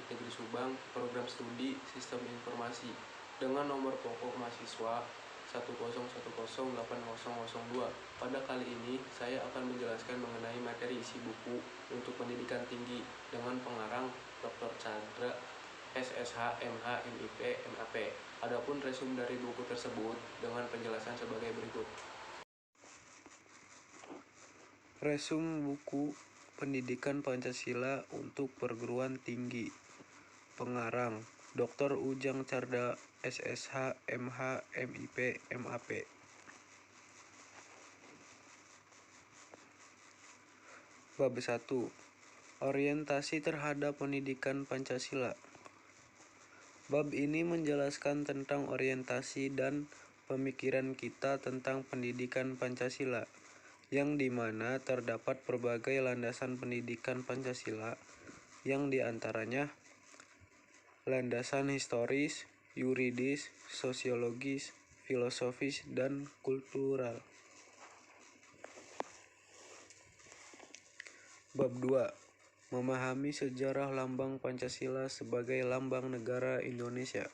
Negeri Subang, program studi Sistem Informasi dengan nomor pokok mahasiswa 1010802. Pada kali ini, saya akan menjelaskan mengenai materi isi buku untuk pendidikan tinggi dengan pengarang Dr. Chandra, SSH, MH, MIP, MAP. Adapun resume dari buku tersebut dengan penjelasan sebagai berikut. Resume buku Pendidikan Pancasila untuk Perguruan Tinggi. Pengarang Dr. Ujang Carda, SSH, MH, MIP, MAP. Bab 1. Orientasi terhadap pendidikan Pancasila. Bab ini menjelaskan tentang orientasi dan pemikiran kita tentang pendidikan Pancasila, yang dimana terdapat berbagai landasan pendidikan Pancasila, yang diantaranya landasan historis, yuridis, sosiologis, filosofis, dan kultural. Bab 2. Memahami sejarah lambang Pancasila sebagai lambang negara Indonesia.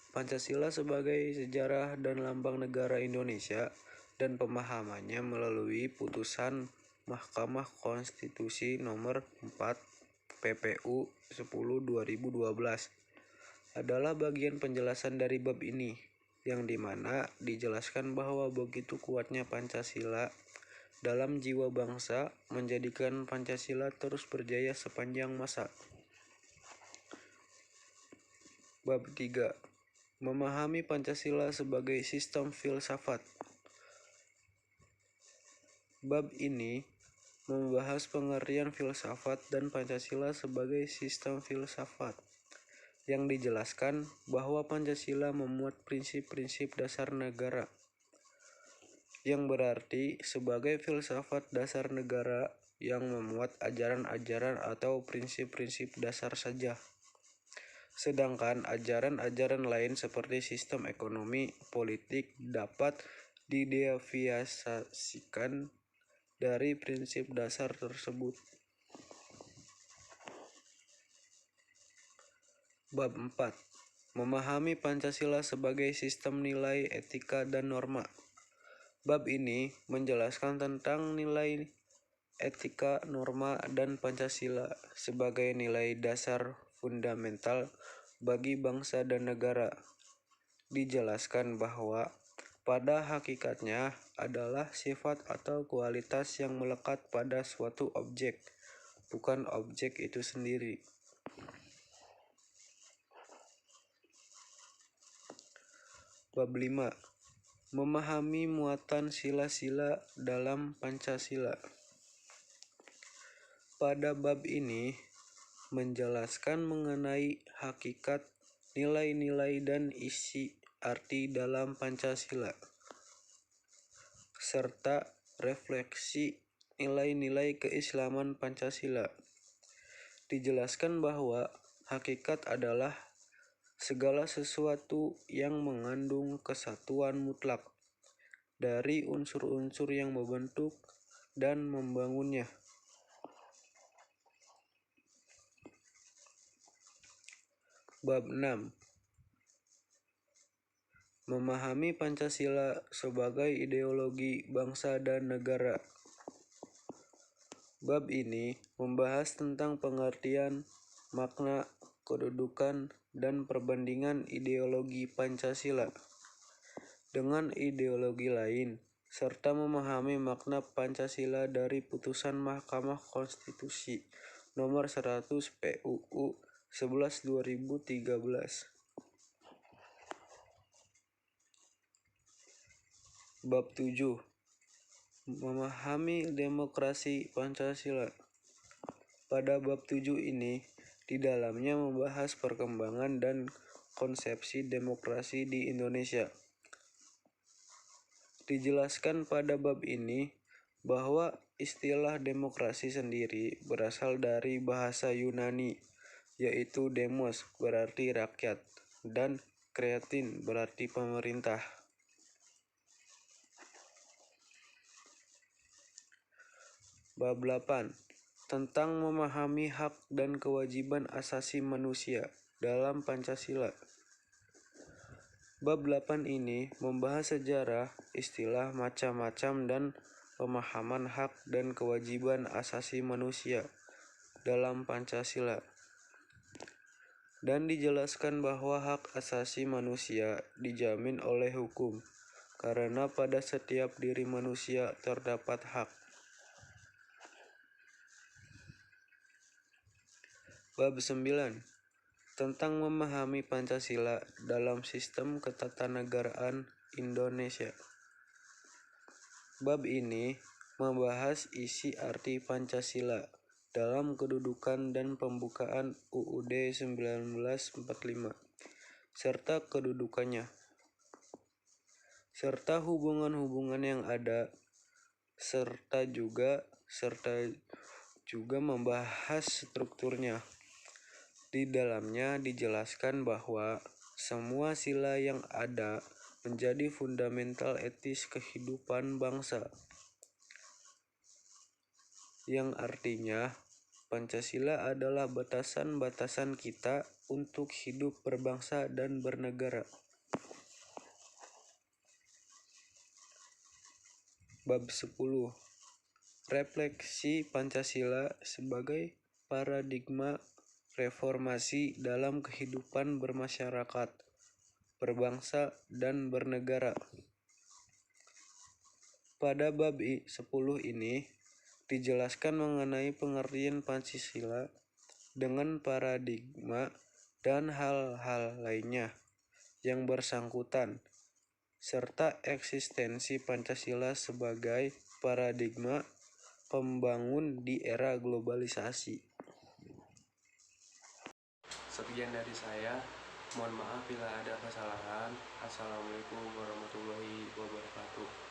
Pancasila sebagai sejarah dan lambang negara Indonesia dan pemahamannya melalui putusan Mahkamah Konstitusi nomor 4 PPU 10/2012 adalah bagian penjelasan dari bab ini, yang dimana dijelaskan bahwa begitu kuatnya Pancasila dalam jiwa bangsa menjadikan Pancasila terus berjaya sepanjang masa. Bab 3. Memahami Pancasila sebagai sistem filsafat. Bab ini membahas pengertian filsafat dan Pancasila sebagai sistem filsafat, yang dijelaskan bahwa Pancasila memuat prinsip-prinsip dasar negara, yang berarti sebagai filsafat dasar negara yang memuat ajaran-ajaran atau prinsip-prinsip dasar saja. Sedangkan ajaran-ajaran lain seperti sistem ekonomi, politik dapat dideviasikan dari prinsip dasar tersebut. Bab 4. Memahami Pancasila sebagai sistem nilai, etika, dan norma. Bab ini menjelaskan tentang nilai, etika, norma, dan Pancasila sebagai nilai dasar fundamental bagi bangsa dan negara. Dijelaskan bahwa pada hakikatnya adalah sifat atau kualitas yang melekat pada suatu objek, bukan objek itu sendiri. Bab 5. Memahami muatan sila-sila dalam Pancasila. Pada bab ini menjelaskan mengenai hakikat, nilai-nilai, dan isi arti dalam Pancasila, serta refleksi nilai-nilai keislaman Pancasila. Dijelaskan bahwa hakikat adalah segala sesuatu yang mengandung kesatuan mutlak dari unsur-unsur yang membentuk dan membangunnya. Bab 6. Memahami Pancasila sebagai ideologi bangsa dan negara. Bab ini membahas tentang pengertian, makna, kedudukan, dan perbandingan ideologi Pancasila dengan ideologi lain, serta memahami makna Pancasila dari putusan Mahkamah Konstitusi nomor 100 PUU 11/2013. Bab 7. Memahami demokrasi Pancasila. Pada bab 7 ini, di dalamnya membahas perkembangan dan konsepsi demokrasi di Indonesia. Dijelaskan pada bab ini bahwa istilah demokrasi sendiri berasal dari bahasa Yunani, yaitu demos berarti rakyat dan kreatin berarti pemerintah. Bab 8. tentang memahami hak dan kewajiban asasi manusia dalam Pancasila. Bab 8 ini membahas sejarah, istilah macam-macam dan pemahaman hak dan kewajiban asasi manusia dalam Pancasila. Dan dijelaskan bahwa hak asasi manusia dijamin oleh hukum, karena pada setiap diri manusia terdapat hak. Bab 9 tentang memahami Pancasila dalam sistem ketatanegaraan Indonesia. Bab ini membahas isi arti Pancasila dalam kedudukan dan pembukaan UUD 1945 serta kedudukannya, serta hubungan-hubungan yang ada, serta juga membahas strukturnya. Di dalamnya dijelaskan bahwa semua sila yang ada menjadi fundamental etis kehidupan bangsa, yang artinya Pancasila adalah batasan-batasan kita untuk hidup berbangsa dan bernegara. Bab 10 refleksi Pancasila sebagai paradigma reformasi dalam kehidupan bermasyarakat, berbangsa, dan bernegara. Pada bab 10 ini dijelaskan mengenai pengertian Pancasila dengan paradigma dan hal-hal lainnya yang bersangkutan, serta eksistensi Pancasila sebagai paradigma pembangun di era globalisasi. Sekian dari saya. Mohon maaf bila ada kesalahan. Assalamualaikum warahmatullahi wabarakatuh.